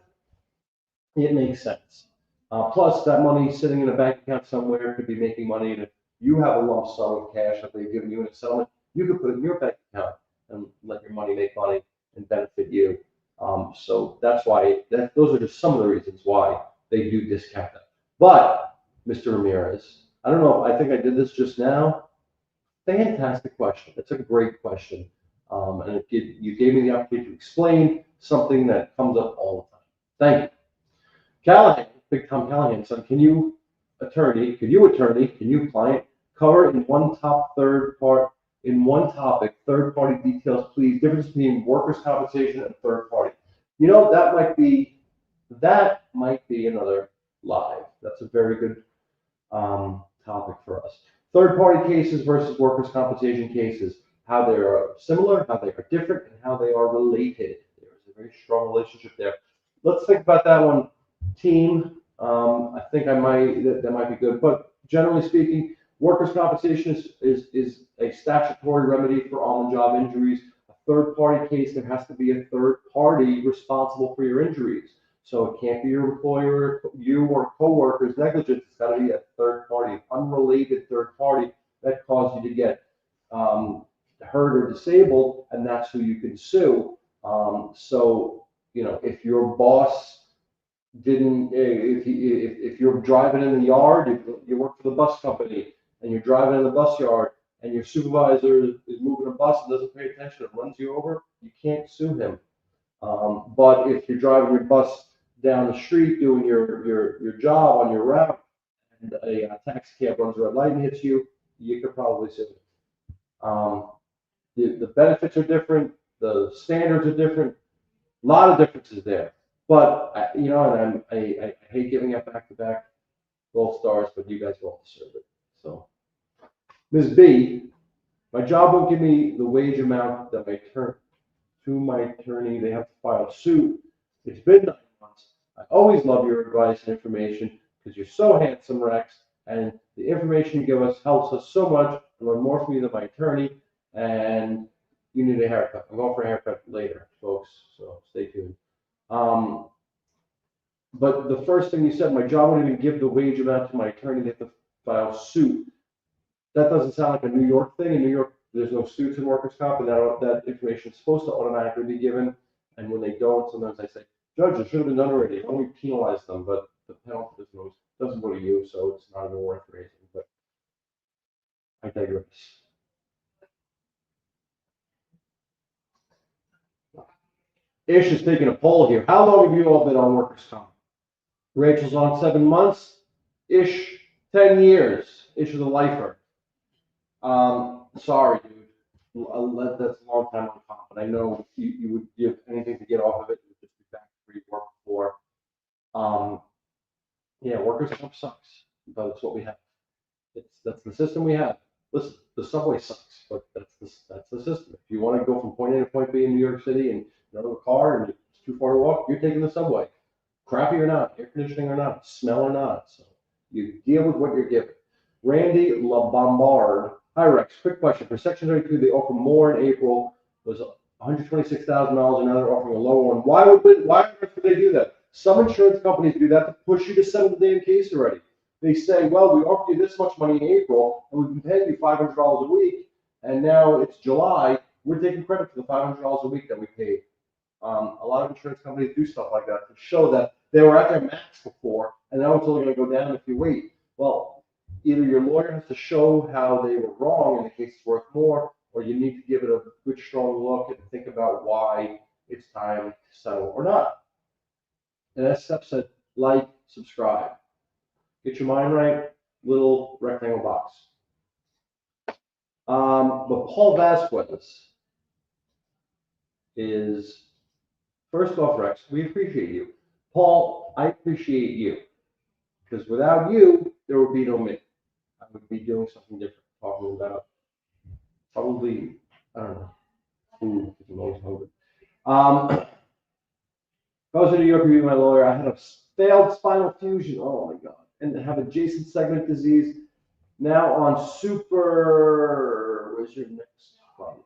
it makes sense. Plus, that money sitting in a bank account somewhere could be making money, and if you have a lump sum of cash that they've given you in a settlement, you could put it in your bank account and let your money make money and benefit you. So that's why, those are just some of the reasons why they do discount that. But, Mr. Ramirez, I don't know, I think I did this just now. Fantastic question. It's a great question. And you gave me the opportunity to explain something that comes up all the time. Thank you. Callahan, Big Tom Callahan, son, can you client, cover in one topic, third-party details, please, difference between workers' compensation and third-party. You know, that might be another live. That's a very good topic for us. Third-party cases versus workers' compensation cases, how they are similar, how they are different, and how they are related. There is a very strong relationship there. Let's think about that one, team. I think that might be good. But generally speaking, workers' compensation is a statutory remedy for on-the-job injuries. A third-party case, there has to be a third party responsible for your injuries. So it can't be your employer, you or coworkers' negligence. It's got to be a third party, unrelated third party that caused you to get hurt or disabled, and that's who you can sue. So, you know, if your boss didn't, if you're driving in the yard, if you work for the bus company and you're driving in the bus yard and your supervisor is moving a bus and doesn't pay attention and runs you over, you can't sue him. But if you're driving your bus down the street doing your job on your route and a taxi cab runs a red light and hits you, you could probably sue him. The benefits are different, the standards are different, a lot of differences there. But you know, and I hate giving it back-to-back gold stars, but you guys all deserve it. So, Ms. B, my job won't give me the wage amount that my attorney. They have to file a suit. It's been 9 months. I always love your advice and information because you're so handsome, Rex, and the information you give us helps us so much. I learn more from you than my attorney, and you need a haircut. I'm going for a haircut later, folks, so stay tuned. But the first thing you said, my job won't even give the wage amount to my attorney. They have to file suit. That doesn't sound like a New York thing. In New York, there's no suits in workers' comp, and that information is supposed to automatically be given. And when they don't, sometimes I say, Judge, it should have been done already. Only penalize them, but the penalty doesn't go to you, so it's not even worth raising. But I digress. Ish is taking a poll here. How long have you all been on workers' comp? Rachel's on 7 months. Ish, 10 years. Ish is a lifer. Sorry, dude. That's a long time on comp, and I know you would give anything to get off of it. You would just be back where you were before. Yeah, workers' comp sucks, but it's what we have. That's the system we have. listen, the subway sucks, but that's the system. If you want to go from point A to point B in New York City and you don't have a car and it's too far to walk, you're taking the subway. Crappy or not, air conditioning or not, smell or not. So you deal with what you're given. Randy LaBombard. Hi Rex, quick question. For Section 32, they offer more in April, was $126,000, and now they're offering a lower one. Why would they do that? Some insurance companies do that to push you to settle the damn case already. They say, well, we offered you this much money in April, and we've been paying you $500 a week, and now it's July. We're taking credit for the $500 a week that we paid. A lot of insurance companies do stuff like that to show that they were at their max before, and now it's only going to go down if you wait. Well, either your lawyer has to show how they were wrong and the case is worth more, or you need to give it a good, strong look and think about why it's time to settle or not. And as Steph said, like, subscribe. Get your mind right, little rectangle box. But Paul Vasquez is, first off, Rex, we appreciate you. Paul, I appreciate you. Because without you, there would be no me. I would be doing something different, talking about probably, I don't know, food, because I'm always hungry. If I was in New York review my lawyer, I had a failed spinal fusion. Oh my God. And have adjacent segment disease. Now on super, where's your next follow-up?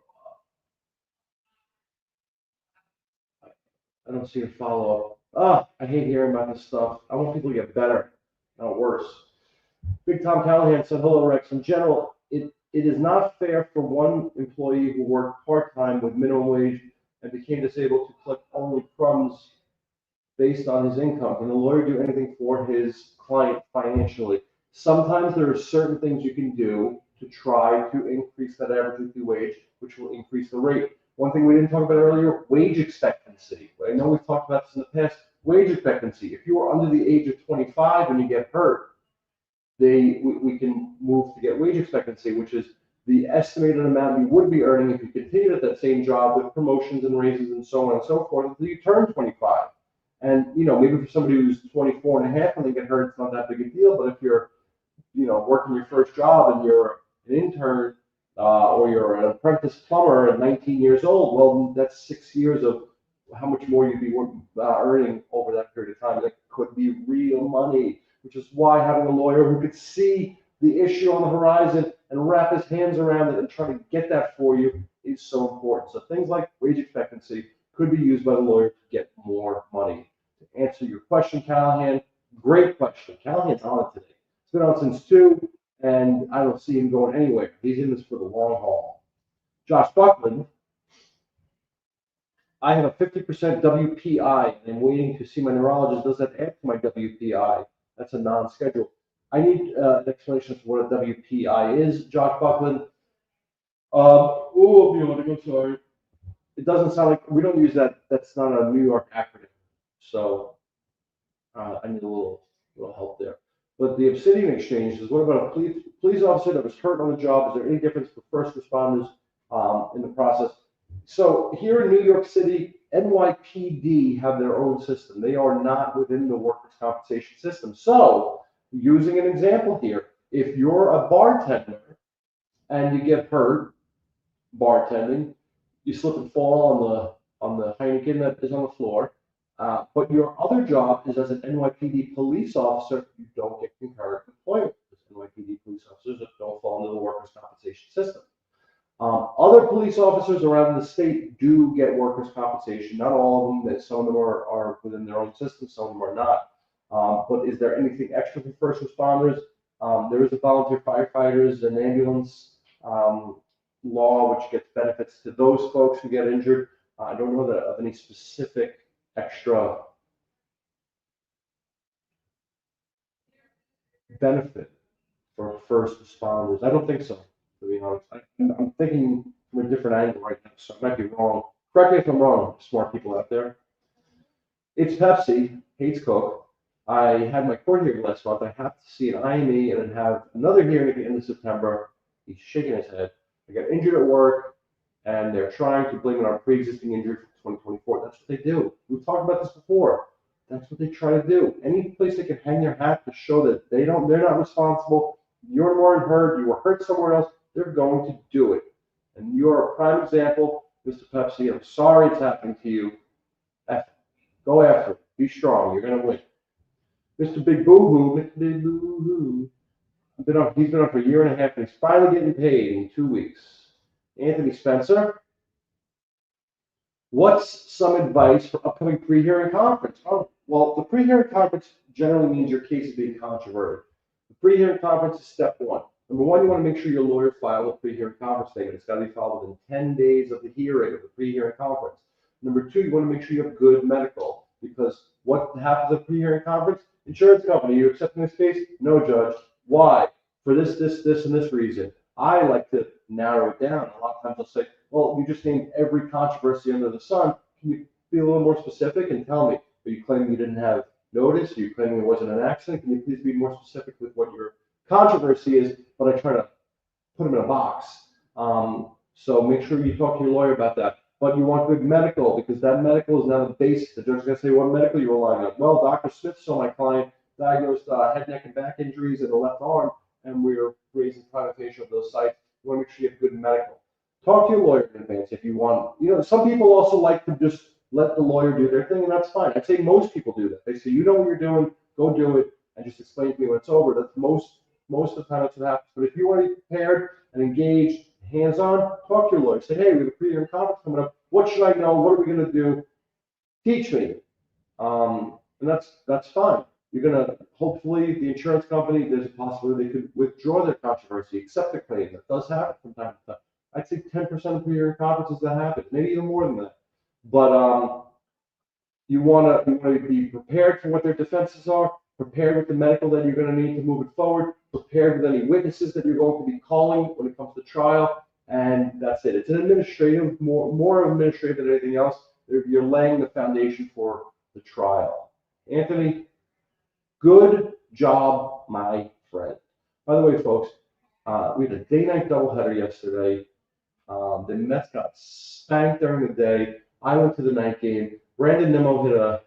I don't see a follow-up. I hate hearing about this stuff. I want people to get better, not worse. Big Tom Callahan said, hello, Rex. In general, it is not fair for one employee who worked part-time with minimum wage and became disabled to collect only crumbs based on his income. Can the lawyer do anything for his client financially? Sometimes there are certain things you can do to try to increase that average weekly wage, which will increase the rate. One thing we didn't talk about earlier, wage expectancy. I know we've talked about this in the past. Wage expectancy. If you are under the age of 25 and you get hurt, we can move to get wage expectancy, which is the estimated amount you would be earning if you continued at that same job with promotions and raises and so on and so forth until you turn 25. And, maybe for somebody who's 24 and a half and they get hurt, it's not that big a deal. But if you're, working your first job and you're an intern or you're an apprentice plumber at 19 years old, well, that's 6 years of how much more you'd be earning over that period of time. That could be real money, which is why having a lawyer who could see the issue on the horizon and wrap his hands around it and try to get that for you is so important. So things like wage expectancy could be used by the lawyer to get more money. To answer your question, Callahan, great question. Callahan's on it today. It's been on since 2, and I don't see him going anywhere. He's in this for the long haul. Josh Buckland, I have a 50% WPI, and I'm waiting to see my neurologist. Does that add to my WPI? That's a non-schedule. I need an explanation of what a WPI is, Josh Buckland. I'm sorry. It doesn't sound like, we don't use that. That's not a New York acronym. So I need a little help there. But the Obsidian Exchange is, what about a police officer that was hurt on the job? Is there any difference for first responders in the process? So here in New York City, NYPD have their own system. They are not within the workers' compensation system. So using an example here, if you're a bartender and you get hurt bartending, you slip and fall on the Heineken that is on the floor, but your other job is as an NYPD police officer, you don't get concurrent employment with NYPD police officers that don't fall into the workers' compensation system. Other police officers around the state do get workers' compensation. Not all of them. That some of them are within their own system, some of them are not. But is there anything extra for first responders? There is a volunteer firefighters and ambulance law, which gets benefits to those folks who get injured. I don't know of any specific extra benefit for first responders. I don't think so, to be honest. I'm thinking from a different angle right now, so I might be wrong. Correct me if I'm wrong, smart people out there. It's Pepsi, hates Coke. I had my court hearing last month. I have to see an IME and then have another hearing at the end of September. He's shaking his head. I got injured at work, and they're trying to blame it on pre-existing injury for 2024. That's what they do. We've talked about this before. That's what they try to do. Any place they can hang their hat to show that they're not responsible. You weren't hurt. You were hurt somewhere else. they're going to do it. And you're a prime example, Mr. Pepsi. I'm sorry it's happening to you. Go after it. Be strong. You're going to win. Mr. Big Boo-Hoo, Mr. Big Boo-Hoo. He's been on for a year and a half, and he's finally getting paid in 2 weeks. Anthony Spencer, what's some advice for upcoming pre-hearing conference? Oh, well, the pre-hearing conference generally means your case is being controverted. The pre-hearing conference is step one. Number one, you want to make sure your lawyer filed a pre-hearing conference statement. It's got to be filed within 10 days of the hearing of the pre-hearing conference. Number two, you want to make sure you have good medical, because what happens at pre-hearing conference? Insurance company, you accepting this case? No, judge. Why? For this, and this reason. I like to narrow it down. A lot of times I'll say, well, you just named every controversy under the sun. Can you be a little more specific and tell me? Are you claiming you didn't have notice? Are you claiming it wasn't an accident? Can you please be more specific with what your controversy is? But I try to put them in a box. So make sure you talk to your lawyer about that. But you want good medical, because that medical is now the basis. The judge is going to say, what medical you're relying on? Well, Dr. Smith saw my client diagnosed head, neck, and back injuries in the left arm, and we're raising prima facie of those sites. You want to make sure you have good medical. Talk to your lawyer in advance if you want. Some people also like to just let the lawyer do their thing, and that's fine. I'd say most people do that. They say, you know what you're doing, go do it, and just explain to me when it's over. That's most of the time that's what happens. But if you want to be prepared and engaged, hands-on, talk to your lawyer. Say, hey, we have a pre-hearing conference coming up. What should I know? What are we going to do? Teach me. And that's fine. You're going to, hopefully, the insurance company, there's a possibility they could withdraw their controversy, accept the claim. That does happen from time to time. I'd say 10% of pre-hearing conferences that happen, maybe even more than that. But you want to be prepared for what their defenses are, prepared with the medical that you're going to need to move it forward, prepared with any witnesses that you're going to be calling when it comes to trial, and that's it. It's an administrative, more administrative than anything else. You're laying the foundation for the trial. Anthony, good job, my friend. By the way, folks, we had a day-night doubleheader yesterday. The Mets got spanked during the day. I went to the night game. Brandon Nimmo hit a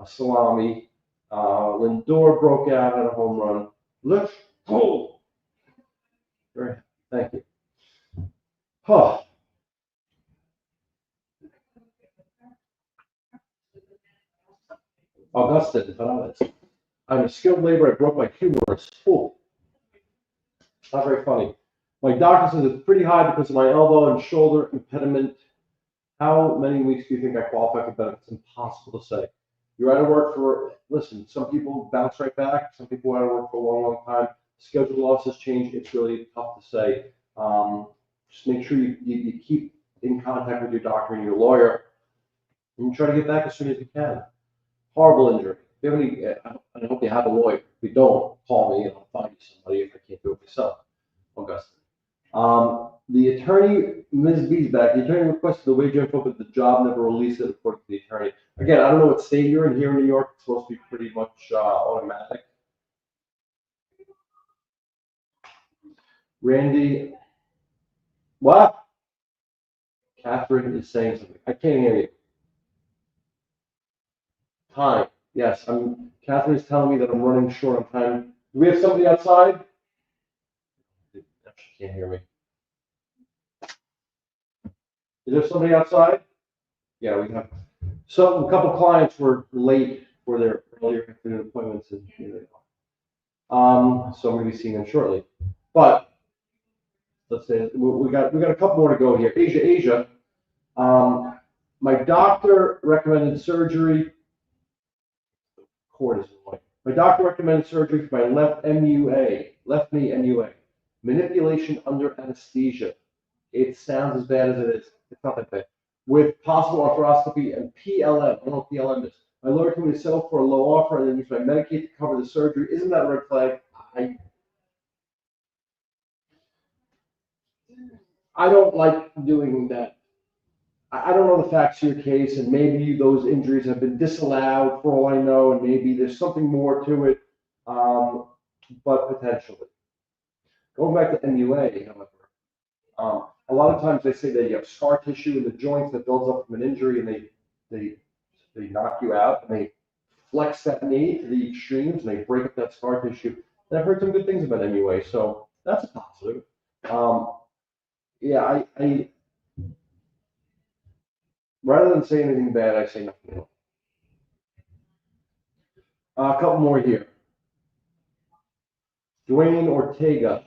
salami. Lindor broke out at a home run. Let's go. Thank you. Huh. Augustin, I'm a skilled laborer. I broke my humerus. Oh, not very funny. My doctor says it's pretty high because of my elbow and shoulder impediment. How many weeks do you think I qualify for benefits? Impossible to say. You're out of work listen, some people bounce right back. Some people are out of work for a long, long time. Schedule losses change. It's really tough to say. Just make sure you keep in contact with your doctor and your lawyer, and you try to get back as soon as you can. Horrible injury. If you have any, I hope you have a lawyer. If you don't, call me and I'll find you somebody if I can't do it myself. Augustin. The attorney, Ms. Beesback, the attorney requested the wage info, but the job never released it according to the attorney. Again, I don't know what state you're in. Here in New York, it's supposed to be pretty much automatic. Randy, what? Catherine is saying something. I can't hear you. Time. Yes, Catherine is telling me that I'm running short on time. Do we have somebody outside? She can't hear me. Is there somebody outside? Yeah, we have. So a couple clients were late for their earlier afternoon appointments, and here they are. So I'm going to be seeing them shortly. But let's say we got a couple more to go here. Asia. My doctor recommended surgery. Cord is annoying. My doctor recommended surgery for my left knee MUA. Manipulation under anesthesia. It sounds as bad as it is. It's not that bad. With possible arthroscopy and PLM. I don't know what PLM is. My lawyer told me to settle for a low offer and then use my Medicaid to cover the surgery. Isn't that a red flag? I don't like doing that. I don't know the facts of your case, and maybe those injuries have been disallowed for all I know, and maybe there's something more to it, but potentially. Going back to MUA, however, a lot of times they say that you have scar tissue in the joints that builds up from an injury, and they knock you out, and they flex that knee to the extremes, and they break up that scar tissue. And I've heard some good things about MUA, so that's a positive. yeah, I rather than say anything bad, I say nothing. A couple more here. Dwayne Ortega.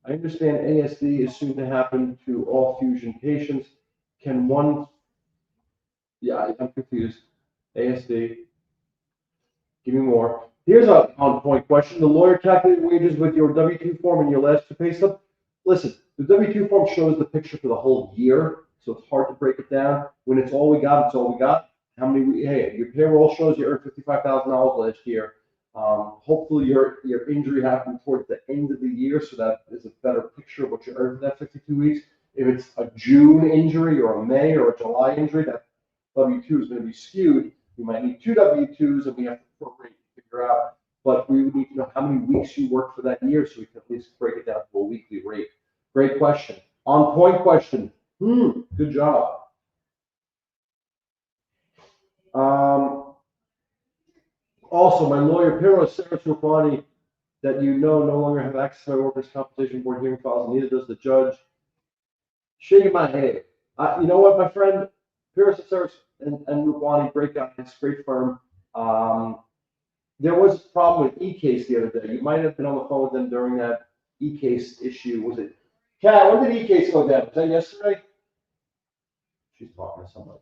I understand ASD is soon to happen to all fusion patients. Can one, yeah, I'm confused. ASD, give me more. Here's a on-point question. The lawyer calculated wages with your W-2 form and your last two pay stub. Listen, the W-2 form shows the picture for the whole year, so it's hard to break it down. When it's all we got, it's all we got. How many, hey, your payroll shows you earned $55,000 last year. Hopefully your injury happened towards the end of the year, so that is a better picture of what you earned for that 52 weeks. If it's a June injury or a May or a July injury, that W-2 is going to be skewed. We might need two W-2s, and we have to appropriate figure out. But we would need to know how many weeks you worked for that year, so we can at least break it down to a weekly rate. Great question. On point question. Good job. Also, my lawyer, Piero Sarah Trufani, that you know no longer have access to my workers' compensation board hearing files, and neither does the judge. Shaking my head. You know what, my friend? Piero Sarah and Trufani, great guys, great firm. There was a problem with E-Case the other day. You might have been on the phone with them during that E-Case issue. Was it? Kat, when did E-Case go down? Was that yesterday? She's talking to somebody.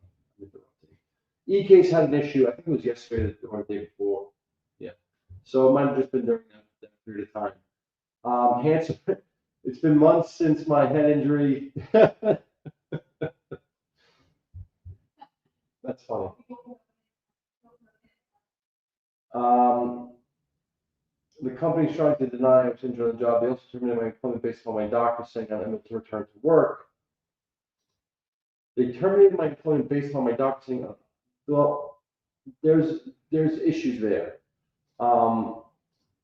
E-Case had an issue. I think it was yesterday or the day before. Yeah. So it might have just been during that period of time. Handsome. It's been months since my head injury. That's funny. The company's trying to deny I was injured on the job. They also terminated my employment based on my doctor saying I'm able to return to work. They terminated my employment based on my doctor saying, well, there's issues there.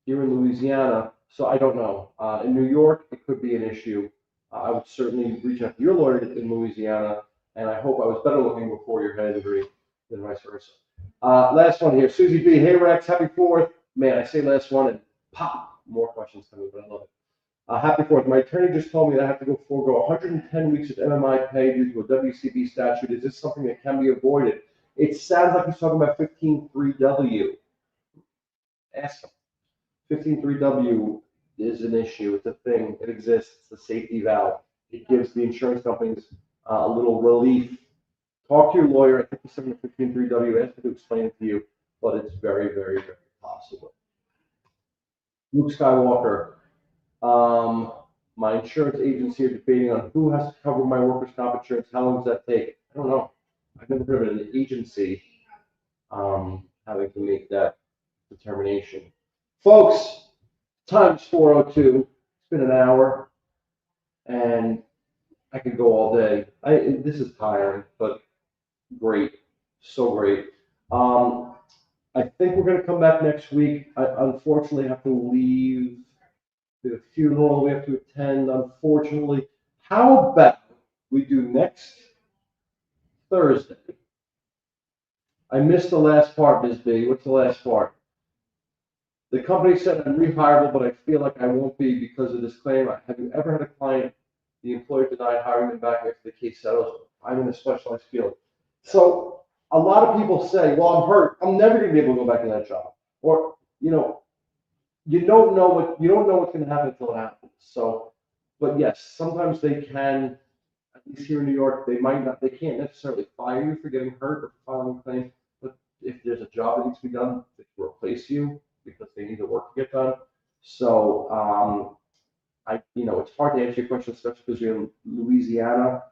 Here in Louisiana, so I don't know. In New York, it could be an issue. I would certainly reach out to your lawyer in Louisiana, and I hope I was better looking before your head injury than vice versa. Last one here, Susie B. Hey Rex, happy 4th. Man, I say last one and pop, more questions coming, but I love it. Happy 4th. My attorney just told me that I have to go forego 110 weeks of MMI pay due to a WCB statute. Is this something that can be avoided? It sounds like he's talking about 15.3W. Ask him. 15.3W is an issue. It's a thing. It exists. It's a safety valve. It gives the insurance companies a little relief. Talk to your lawyer. I think he's something 15.3W. Ask him to explain it to you, but it's very, very, very possible. Luke Skywalker. My insurance agency are debating on who has to cover my workers' comp insurance. How long does that take? I don't know. I've never heard of an agency having to make that determination. Folks, time's 4:02. It's been an hour, and I could go all day. This is tiring, but great, so great. I think we're going to come back next week. I unfortunately have to leave the funeral we have to attend, unfortunately. How about we do next Thursday? I missed the last part, Ms. B. What's the last part? The company said I'm rehirable, but I feel like I won't be because of this claim. Have you ever had a client, the employer denied hiring them back after the case settles? I'm in a specialized field. So a lot of people say, well, I'm hurt. I'm never going to be able to go back to that job. Or, you don't know what's going to happen until it happens. So, but yes, sometimes they can, at least here in New York, they can't necessarily fire you for getting hurt or for filing a claim. But if there's a job that needs to be done, they can replace you because they need the work to get done. So, it's hard to answer your question, especially because you're in Louisiana,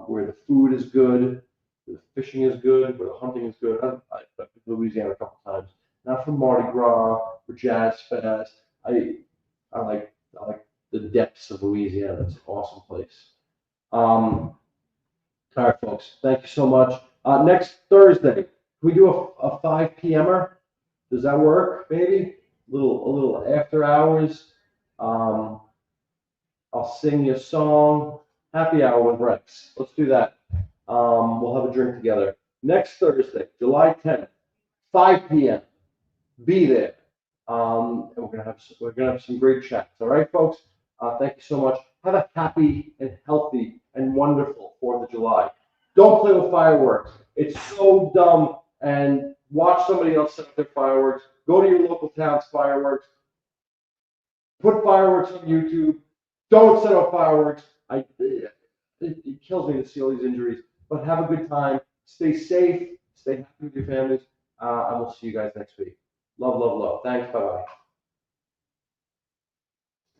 where the food is good, the fishing is good, where the hunting is good. I've been to Louisiana a couple times. Not for Mardi Gras or Jazz Fest. I like the depths of Louisiana. It's an awesome place. All right, folks. Thank you so much. Next Thursday, can we do a 5 p.m.er? Does that work? Maybe a little after hours. I'll sing you a song. Happy hour with Rex. Let's do that. We'll have a drink together. Next Thursday, July 10th, 5 p.m. Be there. And we're gonna have some great chats. All right, folks. Thank you so much. have a happy and healthy and wonderful 4th of July. Don't play with fireworks. It's so dumb. And watch somebody else set up their fireworks. Go to your local town's fireworks. Put fireworks on YouTube. Don't set up fireworks. It kills me to see all these injuries. But have a good time. Stay safe. Stay happy with your families. And we'll see you guys next week. Love, love, love. Thanks. Bye-bye.